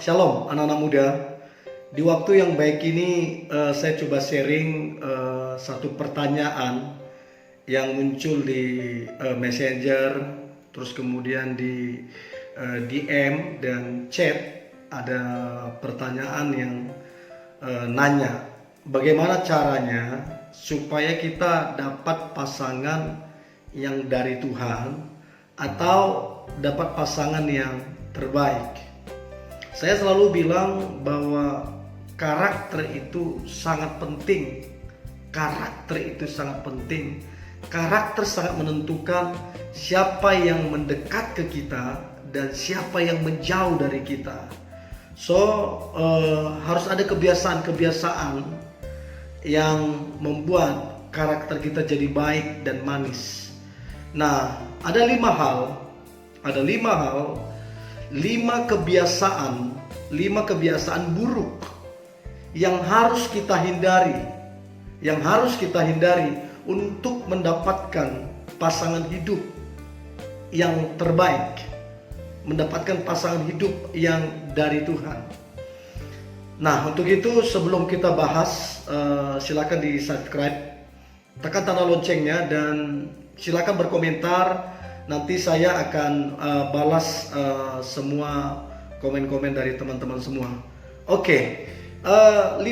Shalom anak-anak muda. Di waktu yang baik ini saya coba sharing satu pertanyaan yang muncul di Messenger, terus kemudian di DM dan chat. Ada pertanyaan yang nanya, bagaimana caranya supaya kita dapat pasangan yang dari Tuhan atau dapat pasangan yang terbaik. Saya selalu bilang bahwa karakter itu sangat penting. Karakter itu sangat penting. Karakter sangat menentukan siapa yang mendekat ke kita dan siapa yang menjauh dari kita. Harus ada kebiasaan-kebiasaan yang membuat karakter kita jadi baik dan manis. Nah, ada 5 hal. 5 kebiasaan buruk yang harus kita hindari untuk mendapatkan pasangan hidup yang terbaik, mendapatkan pasangan hidup yang dari Tuhan. Nah, untuk itu sebelum kita bahas, silakan di subscribe, tekan tanda loncengnya, dan silakan berkomentar. Nanti saya akan balas semua komen-komen dari teman-teman semua. Oke, 5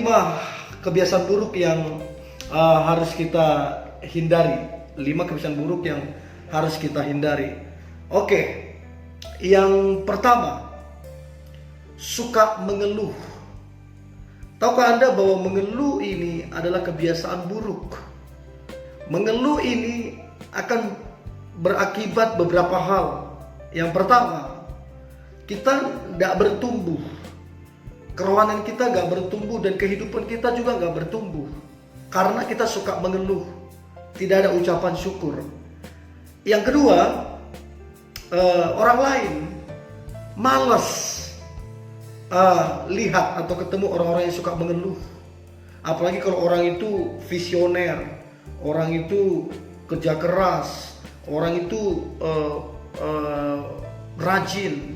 kebiasaan buruk yang harus kita hindari. 5 kebiasaan buruk yang harus kita hindari. Oke, yang pertama, suka mengeluh. Tahukah Anda bahwa mengeluh ini adalah kebiasaan buruk? Mengeluh ini akan berakibat beberapa hal. Yang pertama, kita tidak bertumbuh. Kerohanian kita nggak bertumbuh dan kehidupan kita juga nggak bertumbuh karena kita suka mengeluh, tidak ada ucapan syukur. Yang kedua, orang lain malas lihat atau ketemu orang-orang yang suka mengeluh. Apalagi kalau orang itu visioner, orang itu kerja keras, orang itu rajin,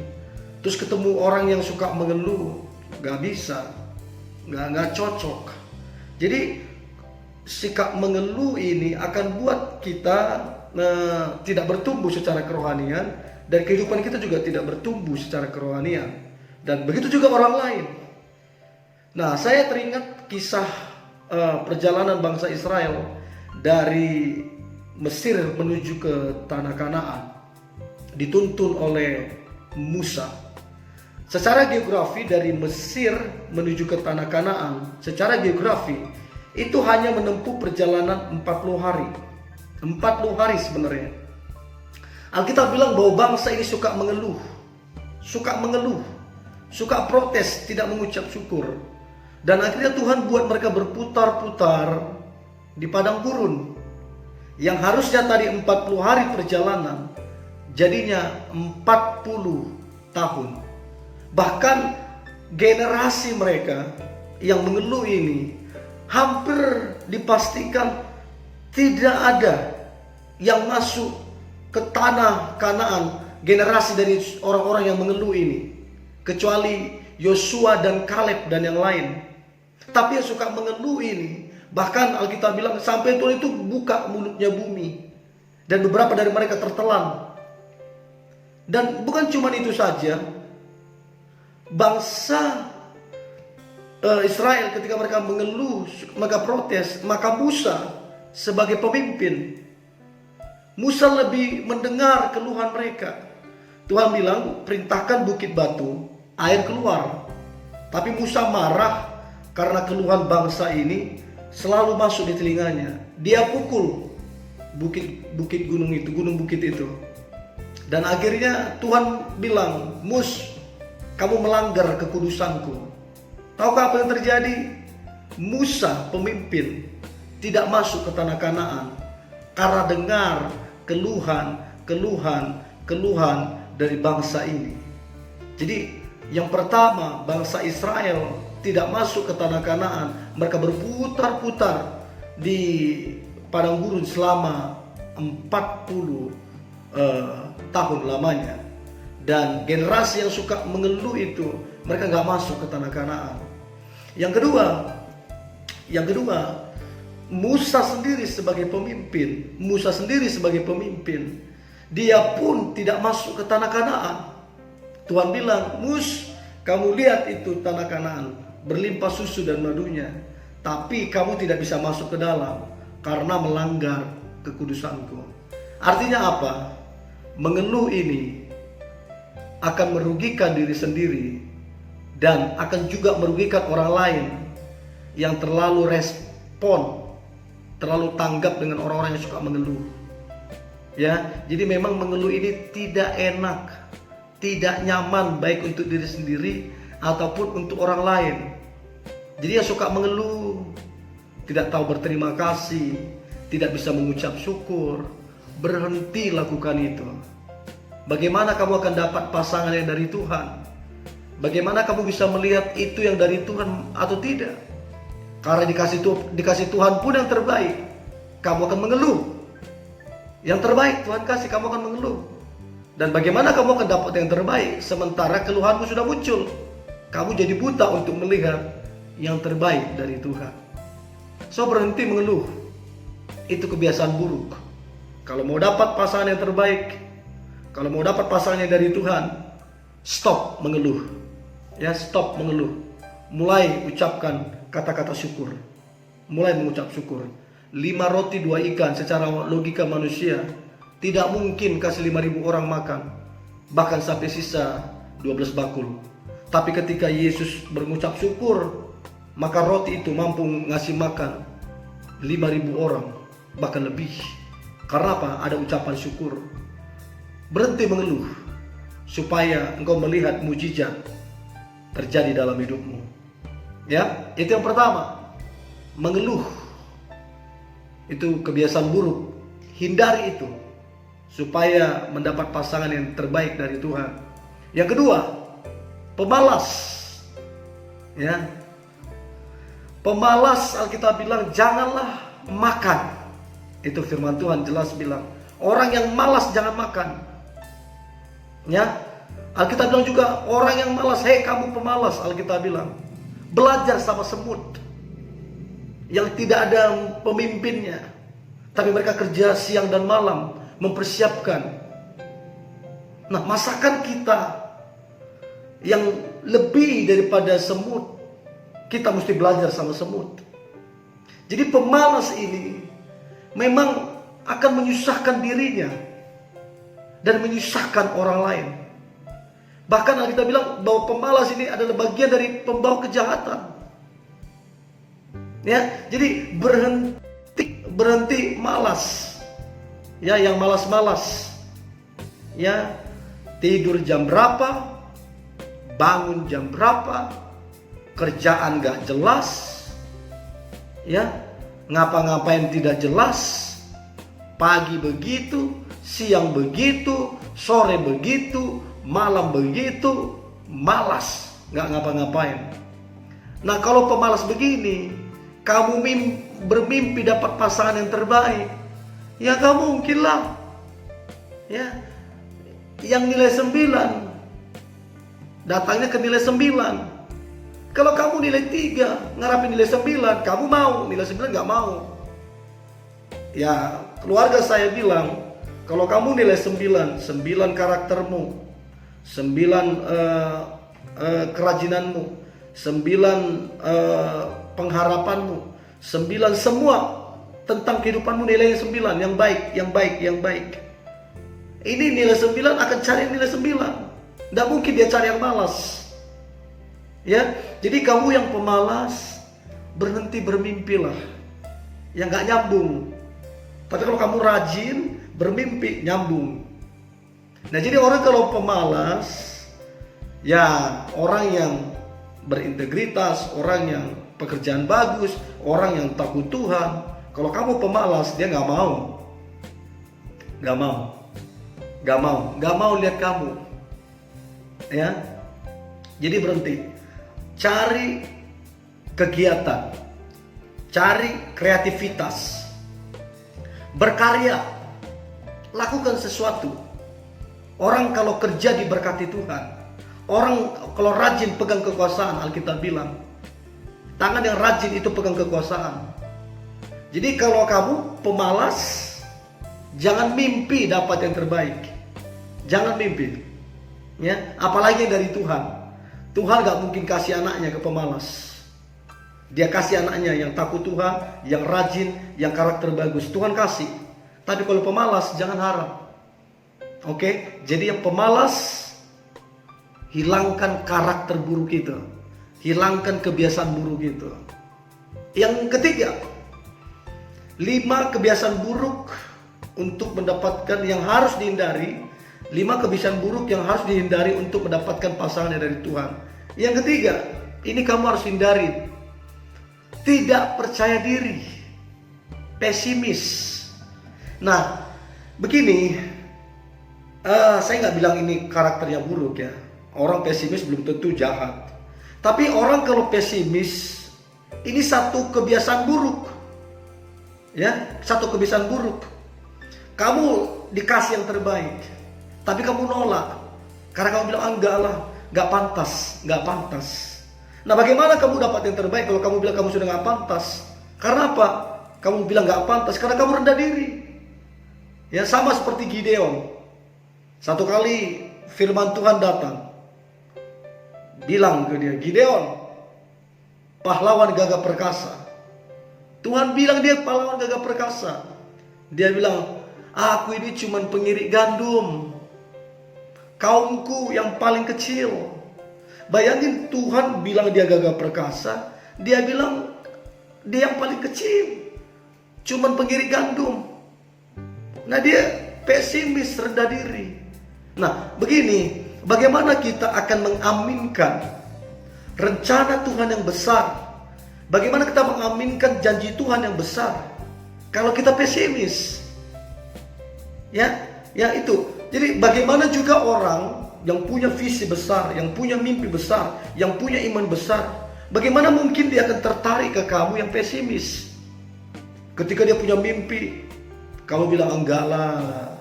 terus ketemu orang yang suka mengeluh, gak bisa, gak cocok. Jadi sikap mengeluh ini akan buat kita tidak bertumbuh secara kerohanian, dan kehidupan kita juga tidak bertumbuh secara kerohanian, dan begitu juga orang lain. Nah, saya teringat kisah perjalanan bangsa Israel dari Mesir menuju ke tanah Kanaan, dituntun oleh Musa. Secara geografi dari Mesir menuju ke tanah Kanaan, secara geografi itu hanya menempuh perjalanan 40 hari. 40 hari sebenarnya. Alkitab bilang bahwa bangsa ini suka mengeluh, suka protes, tidak mengucap syukur. Dan akhirnya Tuhan buat mereka berputar-putar di padang gurun. Yang harusnya tadi 40 hari perjalanan, jadinya 40 tahun. Bahkan generasi mereka yang mengeluh ini hampir dipastikan tidak ada yang masuk ke tanah Kanaan, generasi dari orang-orang yang mengeluh ini, kecuali Yosua dan Kaleb dan yang lain. Tapi yang suka mengeluh ini, bahkan Alkitab bilang sampai Tuhan itu buka mulutnya bumi, dan beberapa dari mereka tertelan. Dan bukan cuma itu saja, bangsa Israel ketika mereka mengeluh, mereka protes, maka Musa sebagai pemimpin, Musa lebih mendengar keluhan mereka. Tuhan bilang, perintahkan bukit batu, air keluar. Tapi Musa marah karena keluhan bangsa ini selalu masuk di telinganya. Dia pukul bukit gunung bukit itu. Dan akhirnya Tuhan bilang, Mus, kamu melanggar kekudusanku. Tahukah apa yang terjadi? Musa, pemimpin, tidak masuk ke tanah Kanaan karena dengar keluhan dari bangsa ini. Jadi yang pertama, bangsa Israel tidak masuk ke tanah Kanaan. Mereka berputar-putar di padang gurun selama 40 tahun lamanya. Dan generasi yang suka mengeluh itu, mereka nggak masuk ke tanah Kanaan. Yang kedua, Musa sendiri sebagai pemimpin, dia pun tidak masuk ke tanah Kanaan. Tuhan bilang, Mus, kamu lihat itu tanah Kanaan, berlimpah susu dan madunya, tapi kamu tidak bisa masuk ke dalam karena melanggar kekudusanku. Artinya apa? Mengeluh ini akan merugikan diri sendiri dan akan juga merugikan orang lain yang terlalu terlalu tanggap dengan orang-orang yang suka mengeluh. Ya, jadi memang mengeluh ini tidak enak, tidak nyaman baik untuk diri sendiri ataupun untuk orang lain. Jadi yang suka mengeluh, tidak tahu berterima kasih, tidak bisa mengucap syukur, berhenti lakukan itu. Bagaimana kamu akan dapat pasangan yang dari Tuhan? Bagaimana kamu bisa melihat itu yang dari Tuhan atau tidak? Karena dikasih Tuhan pun yang terbaik, kamu akan mengeluh. Yang terbaik Tuhan kasih, kamu akan mengeluh. Dan bagaimana kamu akan dapat yang terbaik sementara keluhanmu sudah muncul? Kamu jadi buta untuk melihat yang terbaik dari Tuhan. So, berhenti mengeluh. Itu kebiasaan buruk. Kalau mau dapat pasangan yang terbaik, kalau mau dapat pasangan yang dari Tuhan, stop mengeluh. Ya, stop mengeluh. Mulai ucapkan kata-kata syukur. Mulai mengucap syukur. 5 roti 2 ikan secara logika manusia tidak mungkin kasih 5.000 orang makan, bahkan sampai sisa 12 bakul. Tapi ketika Yesus mengucap syukur, maka roti itu mampu ngasih makan 5.000 orang, bahkan lebih. Karena apa? Ada ucapan syukur. Berhenti mengeluh supaya engkau melihat mujizat terjadi dalam hidupmu. Ya, itu yang pertama. Mengeluh itu kebiasaan buruk. Hindari itu supaya mendapat pasangan yang terbaik dari Tuhan. Yang kedua, pemalas. Ya. Pemalas, Alkitab bilang janganlah makan. Itu firman Tuhan jelas bilang, orang yang malas jangan makan. Ya. Alkitab bilang juga orang yang malas, hei kamu pemalas, Alkitab bilang, belajar sama semut yang tidak ada pemimpinnya, tapi mereka kerja siang dan malam mempersiapkan. Nah, masakan kita yang lebih daripada semut, kita mesti belajar sama semut. Jadi pemalas ini memang akan menyusahkan dirinya dan menyusahkan orang lain. Bahkan kita bilang bahwa pemalas ini adalah bagian dari pembawa kejahatan. Ya, jadi berhenti malas. Ya, yang malas-malas. Ya, tidur jam berapa? Bangun jam berapa? Kerjaan gak jelas. Ya, ngapa-ngapain tidak jelas. Pagi begitu, siang begitu, sore begitu, malam begitu, malas, gak ngapa-ngapain. Nah, kalau pemalas begini, kamu bermimpi dapat pasangan yang terbaik, ya gak mungkin lah. Ya, yang nilai 9 datangnya ke nilai 9. Kalau kamu nilai 3 ngarapin nilai 9, kamu mau, nilai 9 gak mau. Ya, keluarga saya bilang, kalau kamu nilai 9 karaktermu, 9 kerajinanmu, 9 pengharapanmu, 9 semua tentang kehidupanmu nilainya 9, yang baik. Ini nilai 9 akan cari nilai 9. Tidak mungkin dia cari yang malas. Ya, jadi kamu yang pemalas, berhenti bermimpilah. Yang gak nyambung. Tapi kalau kamu rajin bermimpi, nyambung. Nah, jadi orang kalau pemalas, ya orang yang berintegritas, orang yang pekerjaan bagus, orang yang takut Tuhan. Kalau kamu pemalas, dia gak mau lihat kamu. Ya, jadi berhenti. Cari kegiatan, cari kreativitas, berkarya, lakukan sesuatu. Orang kalau kerja diberkati Tuhan. Orang kalau rajin pegang kekuasaan, Alkitab bilang, tangan yang rajin itu pegang kekuasaan. Jadi kalau kamu pemalas, jangan mimpi dapat yang terbaik. Jangan mimpi. Ya, apalagi dari Tuhan. Tuhan gak mungkin kasih anaknya ke pemalas. Dia kasih anaknya yang takut Tuhan, yang rajin, yang karakter bagus. Tuhan kasih. Tapi kalau pemalas, jangan harap. Oke, jadi yang pemalas, hilangkan karakter buruk itu. Hilangkan kebiasaan buruk itu. Yang ketiga, 5 kebiasaan buruk untuk mendapatkan yang harus dihindari. 5 kebiasaan buruk yang harus dihindari untuk mendapatkan pasangan dari Tuhan. Yang ketiga, ini kamu harus hindari. Tidak percaya diri, pesimis. Nah, begini, saya nggak bilang ini karakternya buruk ya. Orang pesimis belum tentu jahat. Tapi orang kalau pesimis, ini satu kebiasaan buruk. Ya, satu kebiasaan buruk. Kamu dikasih yang terbaik, tapi kamu nolak. Karena kamu bilang, enggak lah, nggak pantas, nggak pantas. Nah, bagaimana kamu dapat yang terbaik kalau kamu bilang kamu sudah nggak pantas? Karena apa? Kamu bilang nggak pantas karena kamu rendah diri. Ya, sama seperti Gideon. Satu kali firman Tuhan datang, bilang ke dia, Gideon, pahlawan gagah perkasa. Tuhan bilang dia pahlawan gagah perkasa. Dia bilang, aku ini cuma pengirik gandum, kaumku yang paling kecil. Bayangin, Tuhan bilang dia gagah perkasa, dia bilang dia yang paling kecil, cuman pengiring gandum. Nah, dia pesimis, rendah diri. Nah, begini, bagaimana kita akan mengaminkan rencana Tuhan yang besar? Bagaimana kita mengaminkan janji Tuhan yang besar kalau kita pesimis? Ya itu. Jadi bagaimana juga orang yang punya visi besar, yang punya mimpi besar, yang punya iman besar, bagaimana mungkin dia akan tertarik ke kamu yang pesimis? Ketika dia punya mimpi, kamu bilang enggak lah.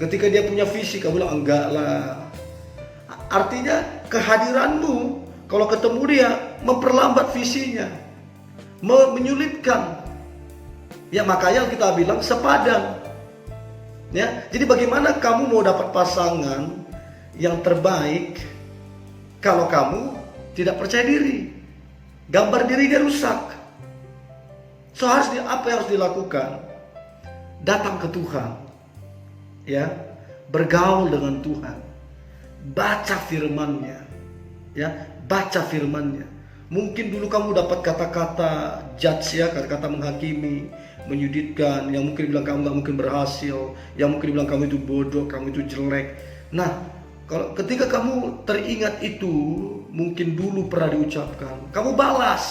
Ketika dia punya visi, kamu bilang enggak lah. Artinya kehadiranmu kalau ketemu dia memperlambat visinya, menyulitkan. Ya, makanya kita bilang sepadan. Ya, jadi bagaimana kamu mau dapat pasangan yang terbaik kalau kamu tidak percaya diri? Gambar diri dia rusak. So apa yang harus dilakukan? Datang ke Tuhan, ya, bergaul dengan Tuhan, baca firman-Nya, ya, baca firman-Nya. Mungkin dulu kamu dapat kata-kata judge, ya, kata-kata menghakimi, menyudutkan, yang mungkin bilang kamu nggak mungkin berhasil, yang mungkin bilang kamu itu bodoh, kamu itu jelek. Nah, kalau ketika kamu teringat itu, mungkin dulu pernah diucapkan, kamu balas,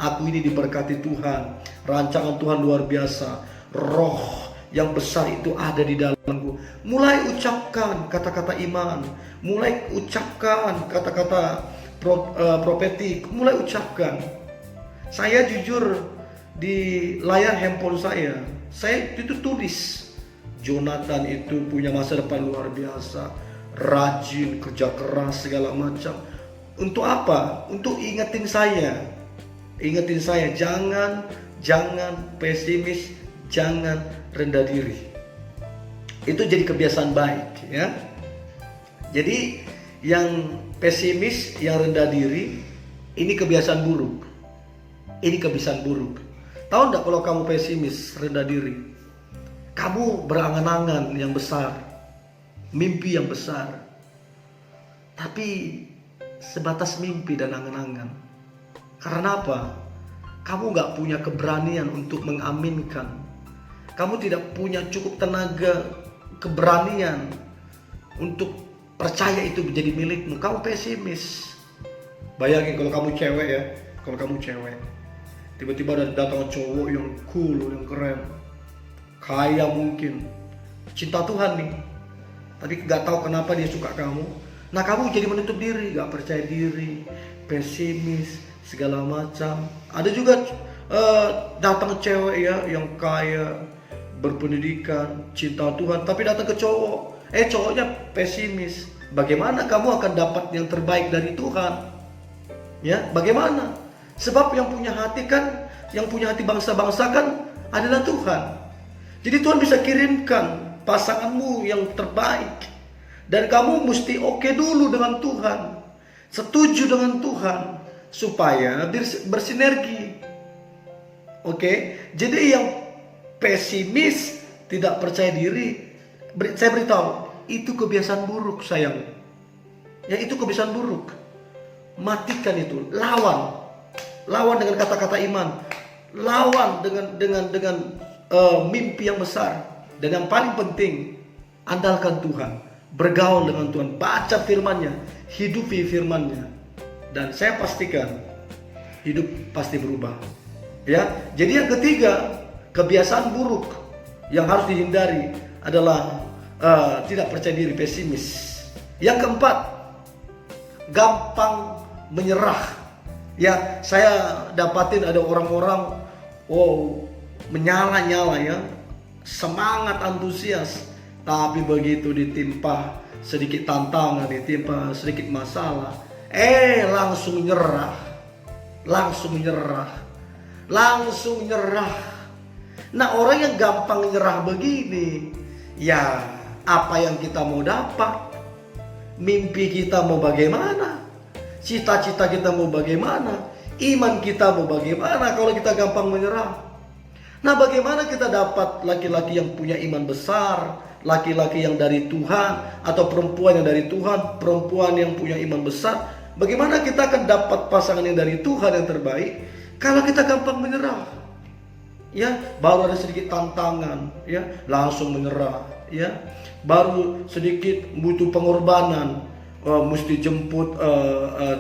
aku ini diberkati Tuhan, rancangan Tuhan luar biasa, roh yang besar itu ada di dalamku. Mulai ucapkan kata-kata iman, mulai ucapkan kata-kata profetik, mulai ucapkan. Saya jujur, di layar handphone saya itu tulis, Jonathan itu punya masa depan luar biasa, rajin, kerja keras, segala macam. Untuk apa? Untuk ingetin saya, jangan pesimis, jangan rendah diri. Itu jadi kebiasaan baik, ya. Jadi yang pesimis, yang rendah diri, ini kebiasaan buruk. Ini kebiasaan buruk. Tahu enggak, kalau kamu pesimis, rendah diri, kamu berangan-angan yang besar, mimpi yang besar, tapi sebatas mimpi dan angan-angan. Karena apa? Kamu nggak punya keberanian untuk mengaminkan. Kamu tidak punya cukup tenaga, keberanian untuk percaya itu menjadi milikmu. Kamu pesimis. Bayangin kalau kamu cewek, ya, kalau kamu cewek, tiba-tiba ada datang cowok yang cool, yang keren, kaya mungkin, cinta Tuhan nih, tapi nggak tahu kenapa dia suka kamu. Nah, kamu jadi menutup diri, nggak percaya diri, pesimis, segala macam. Ada juga datang cewek, ya, yang kaya, berpendidikan, cinta Tuhan, tapi datang ke cowok, cowoknya pesimis. Bagaimana kamu akan dapat yang terbaik dari Tuhan? Ya, bagaimana? Sebab yang punya hati bangsa-bangsa kan adalah Tuhan. Jadi Tuhan bisa kirimkan pasanganmu yang terbaik. Dan kamu mesti oke dulu dengan Tuhan. Setuju dengan Tuhan. Supaya bersinergi. Oke? Jadi yang pesimis, tidak percaya diri, saya beritahu, itu kebiasaan buruk sayang. Ya, itu kebiasaan buruk. Matikan itu, lawan dengan kata-kata iman, lawan dengan mimpi yang besar. Dan yang paling penting, andalkan Tuhan, bergaul dengan Tuhan, baca firman-Nya, hidupi firman-Nya, dan saya pastikan hidup pasti berubah. Ya, jadi yang ketiga, kebiasaan buruk yang harus dihindari adalah tidak percaya diri, pesimis. Yang keempat, gampang menyerah. Ya, saya dapatin ada orang-orang menyala-nyala ya, semangat, antusias, tapi begitu ditimpa sedikit tantangan, ditimpa sedikit masalah, langsung nyerah. Nah, orang yang gampang nyerah begini, ya apa yang kita mau dapat? Mimpi kita mau bagaimana? Cita-cita kita mau bagaimana? Iman kita mau bagaimana kalau kita gampang menyerah? Nah, bagaimana kita dapat laki-laki yang punya iman besar, laki-laki yang dari Tuhan, atau perempuan yang dari Tuhan, perempuan yang punya iman besar? Bagaimana kita akan dapat pasangan yang dari Tuhan yang terbaik kalau kita gampang menyerah? Ya, baru ada sedikit tantangan, ya, langsung menyerah, ya. Baru sedikit butuh pengorbanan, mesti jemput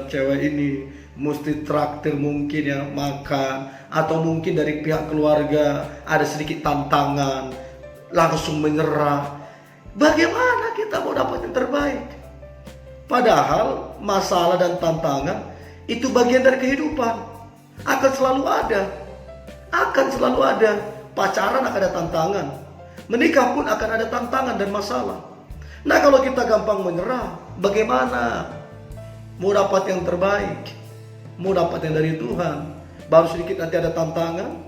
cewek ini, mesti traktir mungkin ya, makan, atau mungkin dari pihak keluarga ada sedikit tantangan, langsung menyerah. Bagaimana kita mau dapat yang terbaik? Padahal masalah dan tantangan itu bagian dari kehidupan, akan selalu ada. Pacaran akan ada tantangan, menikah pun akan ada tantangan dan masalah. Nah, kalau kita gampang menyerah, bagaimana mau dapat yang terbaik, mau dapat yang dari Tuhan? Baru sedikit nanti ada tantangan,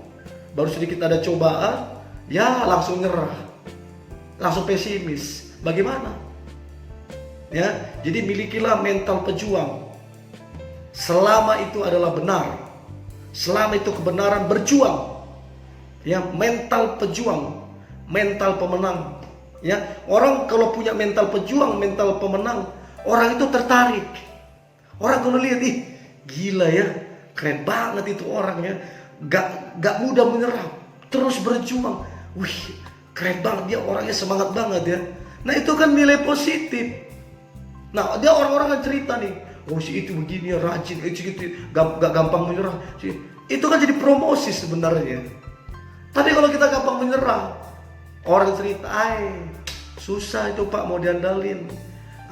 baru sedikit ada cobaan, ya langsung nyerah, langsung pesimis. Bagaimana? Ya, jadi milikilah mental pejuang. Selama itu adalah benar, selama itu kebenaran, berjuang. Ya, mental pejuang, mental pemenang. Ya, orang kalau punya mental pejuang, mental pemenang, orang itu tertarik. Orang kalau lihat, gila ya, keren banget itu orangnya, gak mudah menyerah, terus berjuang. Wih, keren banget dia, orangnya semangat banget ya. Nah, itu kan nilai positif. Nah, dia orang-orang kan cerita nih, si itu begini ya, rajin, gitu, gak gampang menyerah. Itu kan jadi promosi sebenarnya. Tapi kalau kita gampang menyerah, orang cerita, susah itu Pak mau diandalin.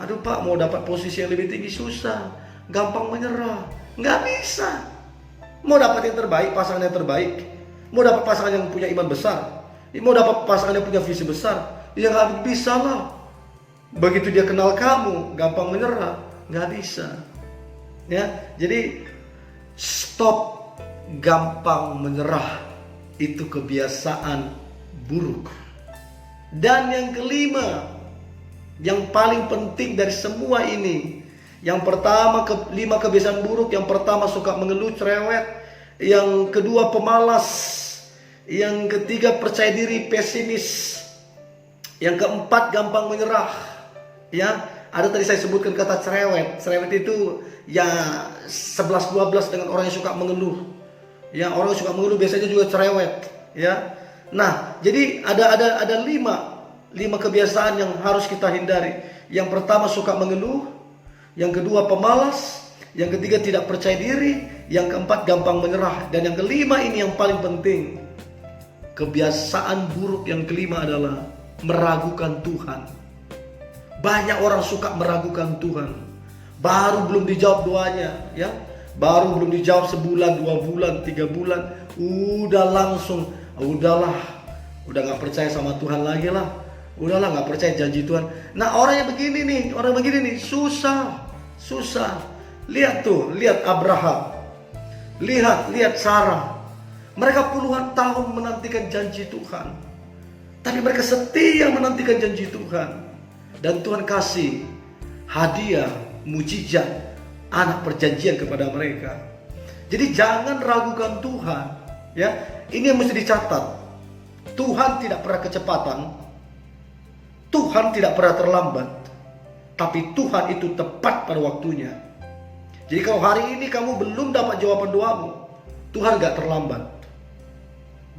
Aduh Pak, mau dapat posisi yang lebih tinggi susah, gampang menyerah, nggak bisa. Mau dapat yang terbaik, pasangan yang terbaik, mau dapat pasangan yang punya iman besar, mau dapat pasangan yang punya visi besar, ya nggak bisa lah. Begitu dia kenal kamu, gampang menyerah, nggak bisa. Ya, jadi stop gampang menyerah. Itu kebiasaan buruk. Dan yang kelima, yang paling penting dari semua ini, yang pertama 5 kebiasaan buruk. Yang pertama suka mengeluh, cerewet. Yang kedua pemalas. Yang ketiga percaya diri, pesimis. Yang keempat gampang menyerah. Ya, ada tadi saya sebutkan kata cerewet. Cerewet itu ya 11-12 dengan orang yang suka mengeluh. Ya, orang yang suka mengeluh biasanya juga cerewet, ya. Nah, jadi ada 5 kebiasaan yang harus kita hindari. Yang pertama suka mengeluh, yang kedua pemalas, yang ketiga tidak percaya diri, yang keempat gampang menyerah, dan yang kelima ini yang paling penting. Kebiasaan buruk yang kelima adalah meragukan Tuhan. Banyak orang suka meragukan Tuhan. Baru belum dijawab doanya, ya. Baru belum dijawab sebulan, 2 bulan, 3 bulan, udah langsung, udahlah, udah gak percaya sama Tuhan lagi lah. udahlah nggak percaya janji Tuhan. Nah orang yang begini nih, susah. Lihat Abraham, lihat Sarah. Mereka puluhan tahun menantikan janji Tuhan, tapi mereka setia menantikan janji Tuhan, dan Tuhan kasih hadiah, mujizat, anak perjanjian kepada mereka. Jadi jangan ragukan Tuhan, ya. Ini yang mesti dicatat. Tuhan tidak pernah kecepatan, Tuhan tidak pernah terlambat, tapi Tuhan itu tepat pada waktunya. Jadi kalau hari ini kamu belum dapat jawaban doamu, Tuhan gak terlambat.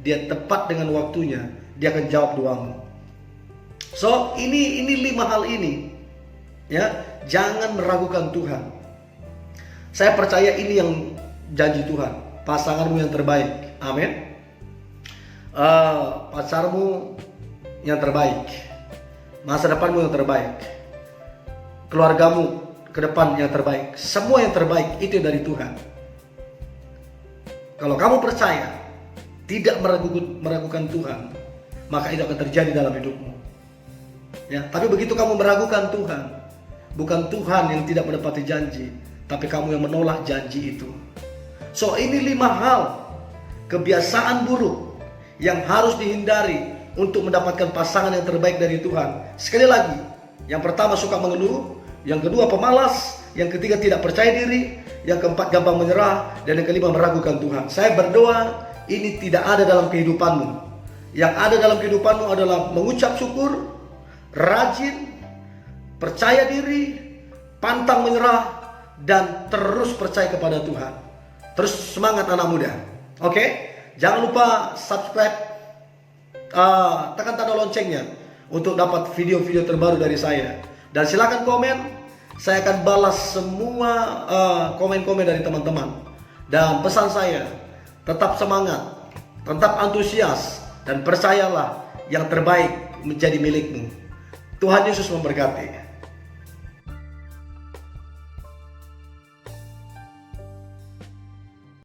Dia tepat dengan waktunya, dia akan jawab doamu. So ini 5 hal ini, ya. Jangan meragukan Tuhan. Saya percaya ini yang janji Tuhan, pasanganmu yang terbaik. Amin. Pacarmu yang terbaik, masa depanmu yang terbaik, keluargamu ke depan yang terbaik, semua yang terbaik itu dari Tuhan. Kalau kamu percaya, tidak meragukan Tuhan, maka itu akan terjadi dalam hidupmu, ya. Tapi begitu kamu meragukan Tuhan, bukan Tuhan yang tidak menepati janji, tapi kamu yang menolak janji itu. So ini 5 hal kebiasaan buruk yang harus dihindari untuk mendapatkan pasangan yang terbaik dari Tuhan. Sekali lagi, yang pertama suka mengeluh, yang kedua pemalas, yang ketiga tidak percaya diri, yang keempat gampang menyerah, dan yang kelima meragukan Tuhan. Saya berdoa ini tidak ada dalam kehidupanmu. Yang ada dalam kehidupanmu adalah mengucap syukur, rajin, percaya diri, pantang menyerah, dan terus percaya kepada Tuhan. Terus semangat anak muda. Oke? Jangan lupa subscribe, tekan tanda loncengnya untuk dapat video-video terbaru dari saya. Dan silakan komen, saya akan balas semua komen-komen dari teman-teman. Dan pesan saya, tetap semangat, tetap antusias, dan percayalah yang terbaik menjadi milikmu. Tuhan Yesus memberkati.